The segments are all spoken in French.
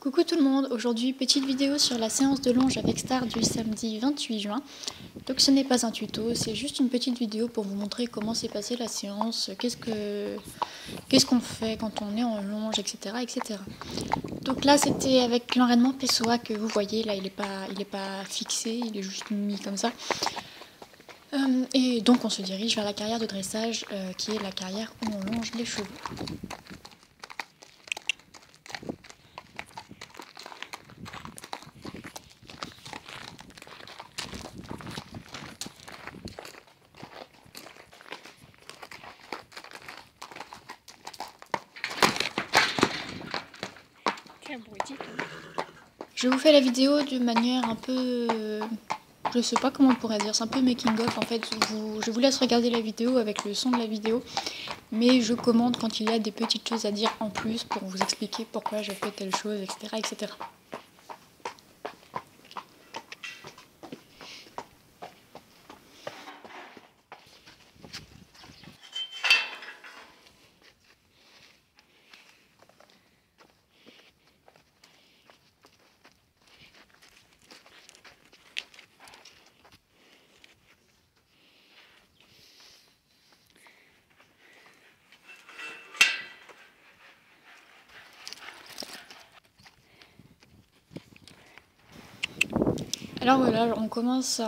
Coucou tout le monde, aujourd'hui petite vidéo sur la séance de longe avec Star du samedi 28 juin. Donc ce n'est pas un tuto, c'est juste une petite vidéo pour vous montrer comment s'est passée la séance, qu'est-ce qu'on fait quand on est en longe, etc. etc. Donc là c'était avec l'enraînement Pessoa que vous voyez, là il est pas fixé, il est juste mis comme ça. Et donc on se dirige vers la carrière de dressage qui est la carrière où on longe les chevaux. Je vous fais la vidéo de manière un peu... je sais pas comment on pourrait dire, c'est un peu making of en fait. Je vous laisse regarder la vidéo avec le son de la vidéo, mais je commente quand il y a des petites choses à dire en plus pour vous expliquer pourquoi j'ai fait telle chose, etc. etc. Alors voilà, on commence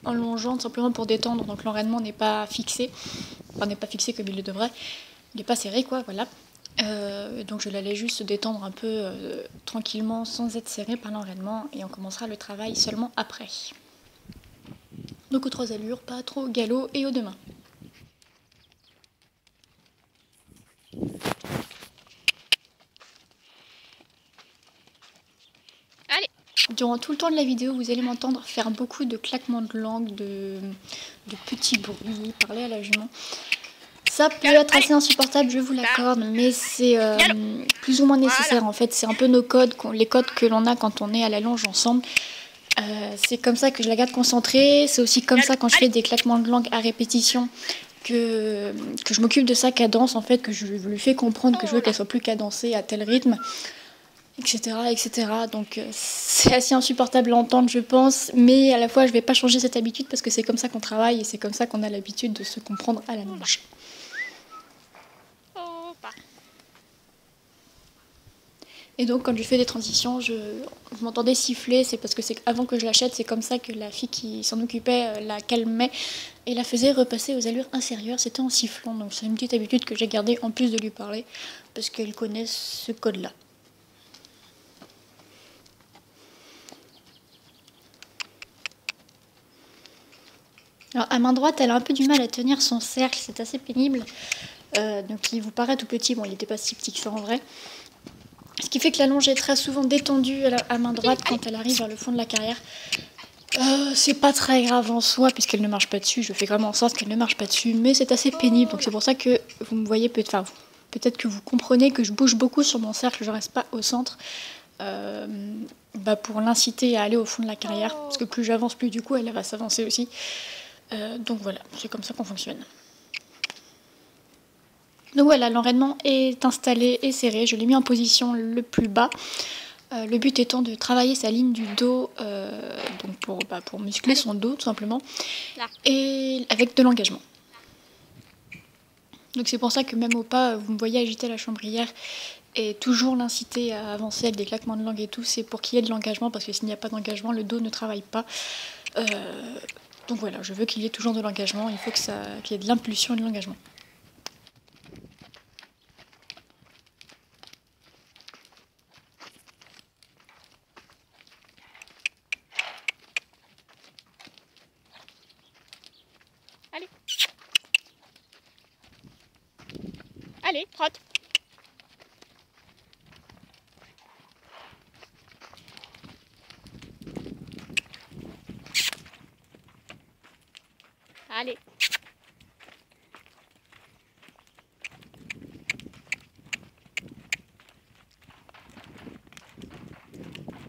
en longeant simplement pour détendre, donc l'enraînement n'est pas fixé, enfin n'est pas fixé comme il le devrait, il n'est pas serré quoi, voilà. Donc je l'allais juste détendre un peu tranquillement sans être serré par l'enraînement et on commencera le travail seulement après. Donc aux 3 allures, pas trop au galop et aux 2 mains. Durant tout le temps de la vidéo, vous allez m'entendre faire beaucoup de claquements de langue, de petits bruits, parler à la jument. Ça peut être assez insupportable, je vous l'accorde, mais c'est plus ou moins nécessaire en fait. C'est un peu nos codes, les codes que l'on a quand on est à la longe ensemble. C'est comme ça que je la garde concentrée. C'est aussi comme ça quand je fais des claquements de langue à répétition que je m'occupe de sa cadence en fait, que je lui fais comprendre que je veux qu'elle soit plus cadencée à tel rythme. Etc. etc. Donc c'est assez insupportable à entendre je pense, mais à la fois je vais pas changer cette habitude parce que c'est comme ça qu'on travaille et c'est comme ça qu'on a l'habitude de se comprendre à la longe. Et donc quand je fais des transitions, vous m'entendez siffler, c'est parce que avant que je l'achète, c'est comme ça que la fille qui s'en occupait la calmait et la faisait repasser aux allures inférieures, c'était en sifflant. Donc c'est une petite habitude que j'ai gardée en plus de lui parler parce qu'elle connaît ce code-là. Alors à main droite, elle a un peu du mal à tenir son cercle, c'est assez pénible. Donc il vous paraît tout petit, bon il n'était pas si petit que ça en vrai. Ce qui fait que la longe est très souvent détendue à main droite quand elle arrive vers le fond de la carrière. C'est pas très grave en soi puisqu'elle ne marche pas dessus, je fais vraiment en sorte qu'elle ne marche pas dessus, mais c'est assez pénible. Donc c'est pour ça que vous me voyez, peut-être que vous comprenez que je bouge beaucoup sur mon cercle, je reste pas au centre. Pour l'inciter à aller au fond de la carrière, parce que plus j'avance, plus du coup elle va s'avancer aussi. Donc voilà, c'est comme ça qu'on fonctionne. Donc voilà, l'enraînement est installé et serré, je l'ai mis en position le plus bas. Le but étant de travailler sa ligne du dos, donc pour muscler son dos tout simplement, et avec de l'engagement. Donc c'est pour ça que même au pas, vous me voyez agiter la chambrière et toujours l'inciter à avancer avec des claquements de langue et tout, c'est pour qu'il y ait de l'engagement, parce que s'il n'y a pas d'engagement, le dos ne travaille pas. Donc voilà, je veux qu'il y ait toujours de l'engagement, il faut qu'il y ait de l'impulsion et de l'engagement. Allez. Allez, trotte. Allez.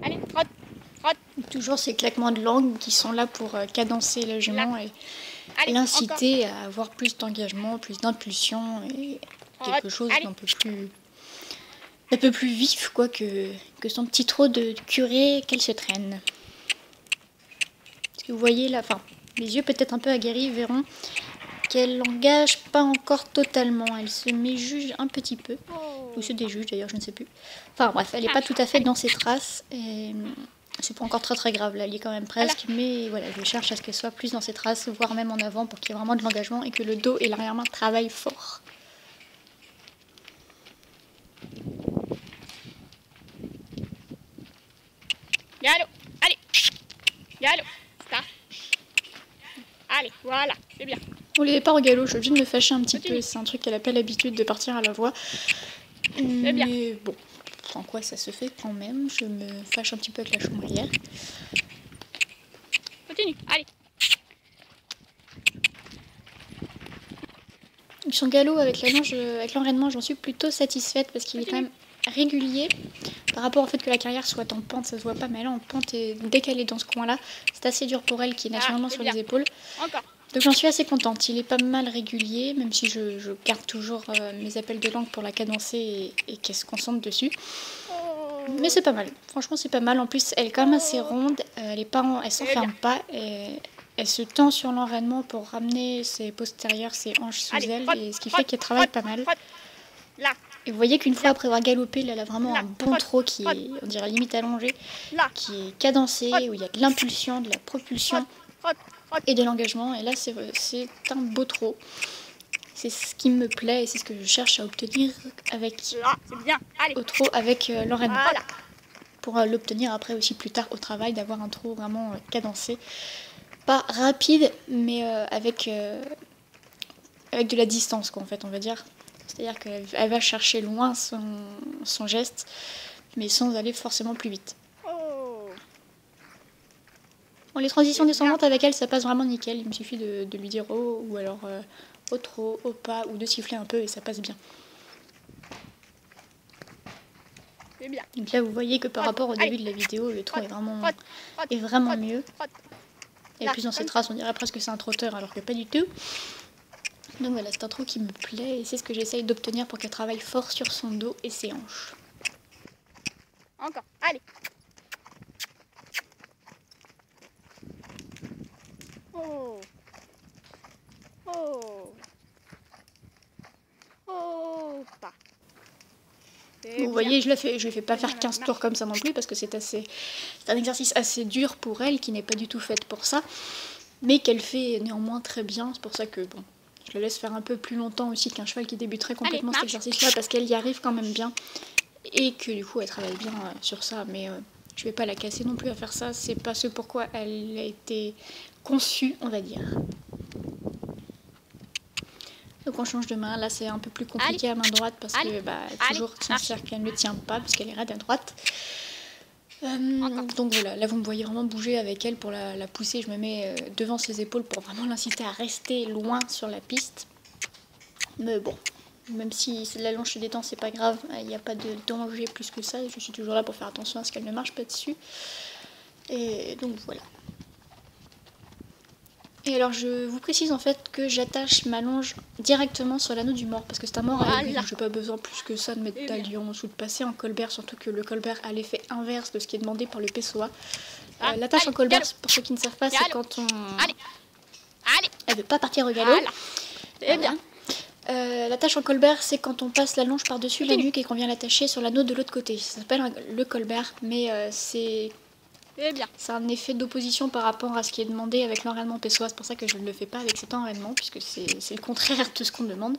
Allez, trotte, trotte. Toujours ces claquements de langue qui sont là pour cadencer la jument et l'inciter à avoir plus d'engagement, plus d'impulsion et quelque chose d'un peu plus un peu plus vif quoi que son petit trot de curé qu'elle se traîne. Parce que vous voyez là, enfin, les yeux peut-être un peu aguerris verront qu'elle n'engage pas encore totalement. Elle se méjuge un petit peu. Ou se déjuge d'ailleurs, je ne sais plus. Enfin bref, elle n'est pas tout à fait dans ses traces. Et c'est pas encore très grave, là, elle y est quand même presque. Mais voilà, je cherche à ce qu'elle soit plus dans ses traces, voire même en avant pour qu'il y ait vraiment de l'engagement et que le dos et l'arrière-main travaillent fort. Galop, allez. Galop, ça. Allez, voilà, c'est bien. Au départ au galop, je suis obligée de me fâcher un petit peu. C'est un truc qu'elle n'a pas l'habitude de partir à la voix. Mais bon, sans quoi ça se fait quand même. Je me fâche un petit peu avec la chevrière. Continue, allez. Son galop avec la longe, avec l'enraînement, j'en suis plutôt satisfaite parce qu'il est quand même régulier par rapport au fait que la carrière soit en pente, ça se voit pas, mais là en pente et dès qu'elle est dans ce coin-là, c'est assez dur pour elle qui est naturellement sur les épaules. Encore. Donc j'en suis assez contente, il est pas mal régulier, même si je garde toujours mes appels de langue pour la cadencer et qu'elle se concentre dessus. Mais c'est pas mal, franchement c'est pas mal, en plus elle est quand même assez ronde, elle s'enferme pas, elle se tend sur l'enraînement pour ramener ses postérieurs, ses hanches sous elle, et ce qui fait qu'elle travaille pas mal. Là. Et vous voyez qu'une fois après avoir galopé, là, elle a vraiment un bon trot qui est, on dirait limite allongé, qui est cadencé, où il y a de l'impulsion, de la propulsion et de l'engagement. Et là, c'est un beau trot. C'est ce qui me plaît et c'est ce que je cherche à obtenir avec au trot avec l'enraînement. Voilà. Pour l'obtenir après aussi plus tard au travail, d'avoir un trot vraiment cadencé. Pas rapide, mais avec de la distance, quoi, en fait, on va dire. C'est-à-dire qu'elle va chercher loin son geste, mais sans aller forcément plus vite. Bon, les transitions descendantes avec elle, ça passe vraiment nickel. Il me suffit de lui dire oh, ou alors au trot, au pas, ou de siffler un peu et ça passe bien. Bien. Donc là, vous voyez que par rapport au début de la vidéo, le trot est vraiment mieux. Et plus dans ses traces, on dirait presque que c'est un trotteur, alors que pas du tout. Donc voilà, c'est un trot qui me plaît et c'est ce que j'essaye d'obtenir pour qu'elle travaille fort sur son dos et ses hanches. Encore, allez. Oh. Oh. Oh. Pas. Vous voyez, je ne lui fais pas faire 15 tours comme ça non plus parce que c'est un exercice assez dur pour elle qui n'est pas du tout faite pour ça, mais qu'elle fait néanmoins très bien. C'est pour ça que bon, je la laisse faire un peu plus longtemps aussi qu'un cheval qui débuterait complètement cet exercice-là parce qu'elle y arrive quand même bien et que du coup elle travaille bien sur ça. Mais je vais pas la casser non plus à faire ça. C'est pas ce pourquoi elle a été conçue, on va dire. Donc on change de main, là c'est un peu plus compliqué à main droite parce que toujours son cercle elle ne tient pas parce qu'elle est raide à droite. Donc voilà, là vous me voyez vraiment bouger avec elle pour la pousser, je me mets devant ses épaules pour vraiment l'inciter à rester loin sur la piste. Mais bon, même si la longe se détend c'est pas grave, il n'y a pas de danger plus que ça, je suis toujours là pour faire attention à ce qu'elle ne marche pas dessus. Et donc voilà. Et alors je vous précise en fait que j'attache ma longe directement sur l'anneau du mort parce que c'est un mort à aiguille, donc j'ai pas besoin plus que ça de mettre d'alliance ou de passer en colbert, surtout que le colbert a l'effet inverse de ce qui est demandé par le PSOA. L'attache en colbert, pour ceux qui ne savent pas, c'est quand on... Elle veut pas partir au galop. Voilà. L'attache en colbert, c'est quand on passe la longe par-dessus la nuque et qu'on vient l'attacher sur l'anneau de l'autre côté. Ça s'appelle le colbert, mais c'est un effet d'opposition par rapport à ce qui est demandé avec l'enraînement PSOA. C'est pour ça que je ne le fais pas avec cet enraînement, puisque c'est le contraire de ce qu'on demande.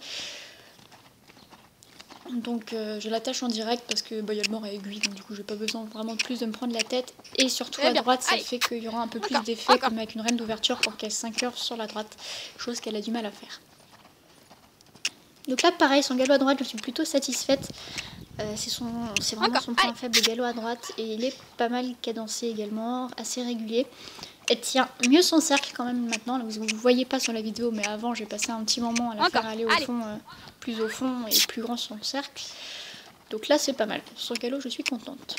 Donc je l'attache en direct parce que y a le mort à aiguille, donc du coup j'ai pas besoin vraiment plus de me prendre la tête. Et surtout à droite, ça fait qu'il y aura un peu plus d'effet comme avec une reine d'ouverture pour qu'elle s'incurve sur la droite, chose qu'elle a du mal à faire. Donc là pareil, son galop à droite, je suis plutôt satisfaite. C'est vraiment son point faible, le galop à droite, et il est pas mal cadencé également, assez régulier. Elle tient mieux son cercle quand même maintenant, là, vous ne voyez pas sur la vidéo, mais avant j'ai passé un petit moment à la faire aller au fond, plus au fond et plus grand son cercle. Donc là c'est pas mal, sur le galop je suis contente.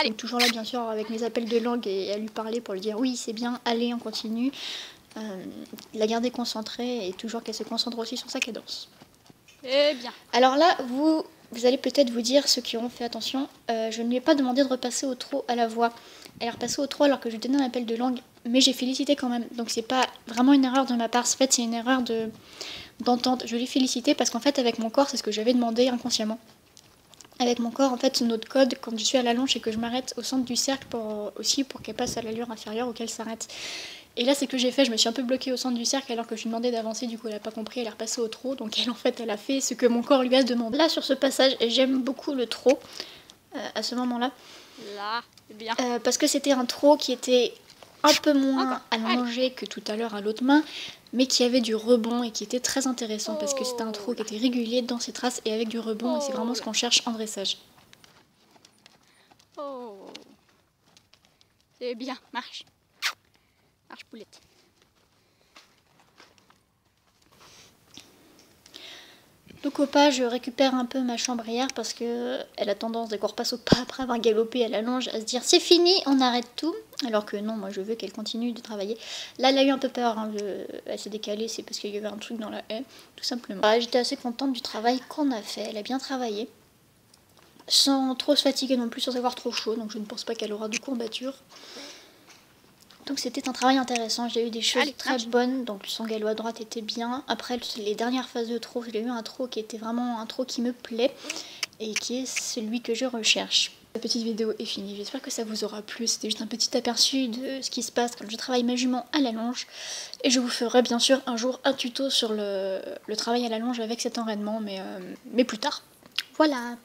Donc, toujours là bien sûr avec mes appels de langue et à lui parler pour lui dire oui c'est bien, allez on continue. La garder concentrée et toujours qu'elle se concentre aussi sur sa cadence. C'est bien. Alors là, vous allez peut-être vous dire, ceux qui auront fait attention, je ne lui ai pas demandé de repasser au trot à la voix. Elle est repassée au trot alors que je lui donnais un appel de langue, mais j'ai félicité quand même. Donc c'est pas vraiment une erreur de ma part, en fait c'est une erreur d'entente. Je l'ai félicité parce qu'en fait avec mon corps, c'est ce que j'avais demandé inconsciemment. Avec mon corps, en fait, notre code, quand je suis à la longe, c'est que je m'arrête au centre du cercle pour qu'elle passe à l'allure inférieure ou qu'elle s'arrête. Et là, c'est ce que j'ai fait, je me suis un peu bloquée au centre du cercle alors que je lui demandais d'avancer, du coup elle a pas compris, elle est repassée au trot, donc elle, en fait, elle a fait ce que mon corps lui a demandé. Là, sur ce passage, j'aime beaucoup le trot, à ce moment-là. Là, c'est bien. Parce que c'était un trot qui était un peu moins allongé que tout à l'heure à l'autre main, mais qui avait du rebond et qui était très intéressant parce que c'était un trot qui était régulier dans ses traces et avec du rebond, et c'est vraiment ce qu'on cherche en dressage. Oh. C'est bien, marche. Marche poulette. Donc au pas, je récupère un peu ma chambrière parce que elle a tendance, dès qu'on repasse au pas après avoir galopé à la longe, à se dire c'est fini, on arrête tout. Alors que non, moi je veux qu'elle continue de travailler. Là, elle a eu un peu peur, hein, elle s'est décalée, c'est parce qu'il y avait un truc dans la haie, tout simplement. J'étais assez contente du travail qu'on a fait, elle a bien travaillé. Sans trop se fatiguer non plus, sans avoir trop chaud, donc je ne pense pas qu'elle aura de courbatures. Donc c'était un travail intéressant, j'ai eu des choses très bonnes, donc son galop à droite était bien. Après les dernières phases de trot, j'ai eu un trot qui était vraiment un trot qui me plaît et qui est celui que je recherche. La petite vidéo est finie, j'espère que ça vous aura plu, c'était juste un petit aperçu de ce qui se passe quand je travaille ma jument à la longe. Et je vous ferai bien sûr un jour un tuto sur le travail à la longe avec cet enraînement, mais plus tard. Voilà.